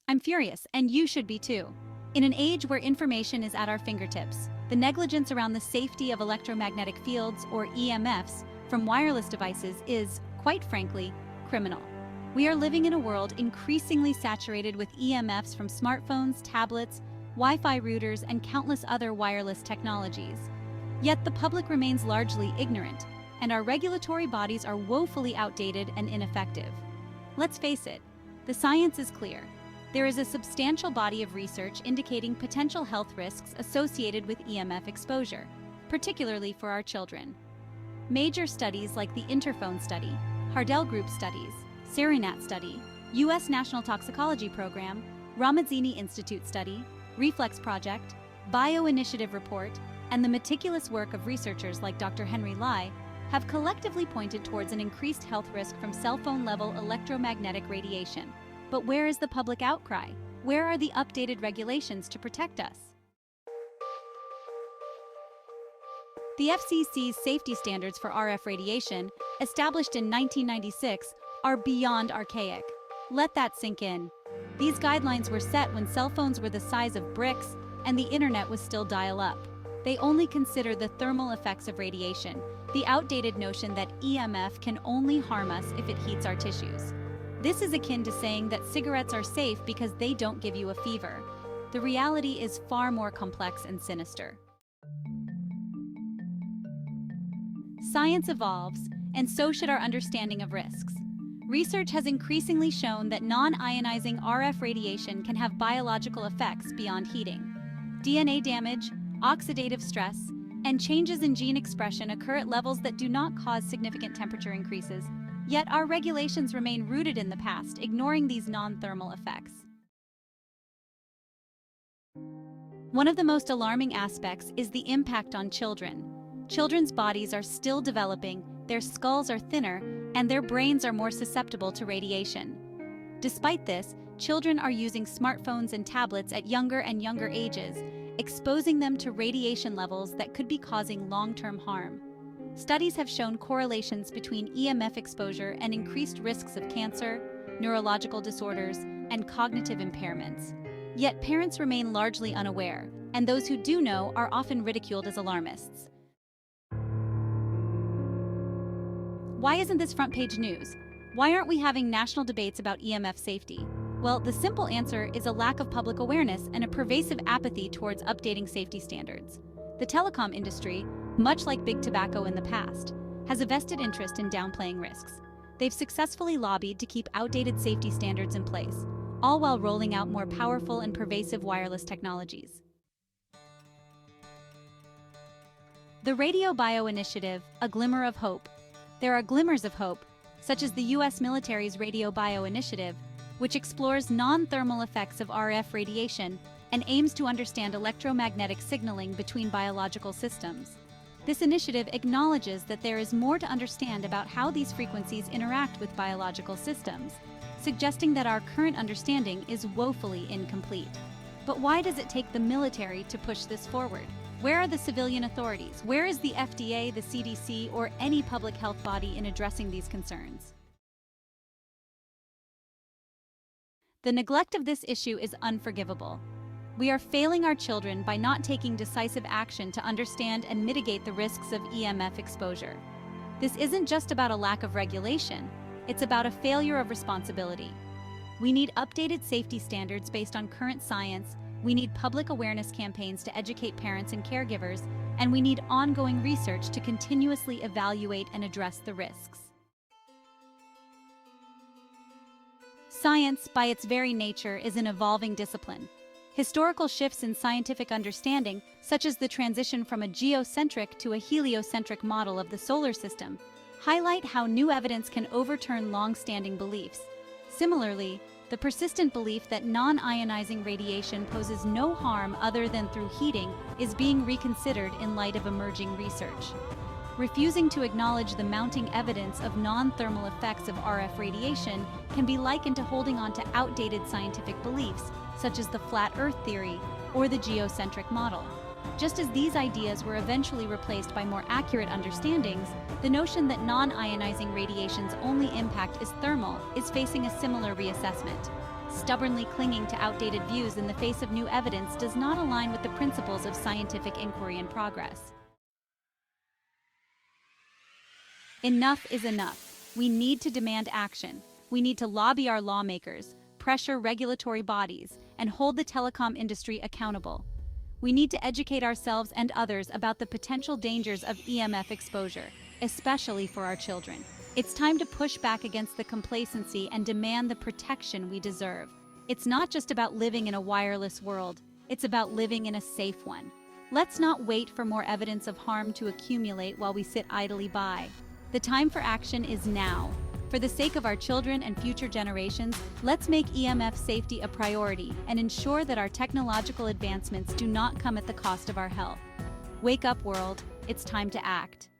I'm furious, and you should be too. In an age where information is at our fingertips, the negligence around the safety of electromagnetic fields, or EMFs, from wireless devices is, quite frankly, criminal. We are living in a world increasingly saturated with EMFs from smartphones, tablets, Wi-Fi routers, and countless other wireless technologies. Yet the public remains largely ignorant, and our regulatory bodies are woefully outdated and ineffective. Let's face it, the science is clear. There is a substantial body of research indicating potential health risks associated with EMF exposure, particularly for our children. Major studies like the Interphone study, Hardell Group studies, Serenat study, U.S. National Toxicology Program, Ramazzini Institute study, Reflex Project, Bio Initiative report, and the meticulous work of researchers like Dr. Henry Lai have collectively pointed towards an increased health risk from cell phone-level electromagnetic radiation. But where is the public outcry? Where are the updated regulations to protect us? The FCC's safety standards for RF radiation, established in 1996, are beyond archaic. Let that sink in. These guidelines were set when cell phones were the size of bricks and the internet was still dial-up. They only consider the thermal effects of radiation, the outdated notion that EMF can only harm us if it heats our tissues. This is akin to saying that cigarettes are safe because they don't give you a fever. The reality is far more complex and sinister. Science evolves, and so should our understanding of risks. Research has increasingly shown that non-ionizing RF radiation can have biological effects beyond heating. DNA damage, oxidative stress, and changes in gene expression occur at levels that do not cause significant temperature increases. Yet our regulations remain rooted in the past, ignoring these non-thermal effects. One of the most alarming aspects is the impact on children. Children's bodies are still developing, their skulls are thinner, and their brains are more susceptible to radiation. Despite this, children are using smartphones and tablets at younger and younger ages, exposing them to radiation levels that could be causing long-term harm. Studies have shown correlations between EMF exposure and increased risks of cancer, neurological disorders, and cognitive impairments. Yet parents remain largely unaware, and those who do know are often ridiculed as alarmists. Why isn't this front-page news? Why aren't we having national debates about EMF safety? Well, the simple answer is a lack of public awareness and a pervasive apathy towards updating safety standards. The telecom industry, much like big tobacco in the past, has a vested interest in downplaying risks. They've successfully lobbied to keep outdated safety standards in place, all while rolling out more powerful and pervasive wireless technologies. The RadioBio Initiative, a glimmer of hope. There are glimmers of hope, such as the U.S. military's RadioBio Initiative, which explores non-thermal effects of RF radiation and aims to understand electromagnetic signaling between biological systems. This initiative acknowledges that there is more to understand about how these frequencies interact with biological systems, suggesting that our current understanding is woefully incomplete. But why does it take the military to push this forward? Where are the civilian authorities? Where is the FDA, the CDC, or any public health body in addressing these concerns? The neglect of this issue is unforgivable. We are failing our children by not taking decisive action to understand and mitigate the risks of EMF exposure. This isn't just about a lack of regulation, it's about a failure of responsibility. We need updated safety standards based on current science, we need public awareness campaigns to educate parents and caregivers, and we need ongoing research to continuously evaluate and address the risks. Science, by its very nature, is an evolving discipline. Historical shifts in scientific understanding, such as the transition from a geocentric to a heliocentric model of the solar system, highlight how new evidence can overturn long-standing beliefs. Similarly, the persistent belief that non-ionizing radiation poses no harm other than through heating is being reconsidered in light of emerging research. Refusing to acknowledge the mounting evidence of non-thermal effects of RF radiation can be likened to holding on to outdated scientific beliefs, such as the flat Earth theory or the geocentric model. Just as these ideas were eventually replaced by more accurate understandings, the notion that non-ionizing radiation's only impact is thermal is facing a similar reassessment. Stubbornly clinging to outdated views in the face of new evidence does not align with the principles of scientific inquiry and progress. Enough is enough. We need to demand action. We need to lobby our lawmakers, pressure regulatory bodies, and hold the telecom industry accountable. We need to educate ourselves and others about the potential dangers of EMF exposure, especially for our children. It's time to push back against the complacency and demand the protection we deserve. It's not just about living in a wireless world, it's about living in a safe one. Let's not wait for more evidence of harm to accumulate while we sit idly by. The time for action is now. For the sake of our children and future generations, let's make EMF safety a priority and ensure that our technological advancements do not come at the cost of our health. Wake up, world. It's time to act.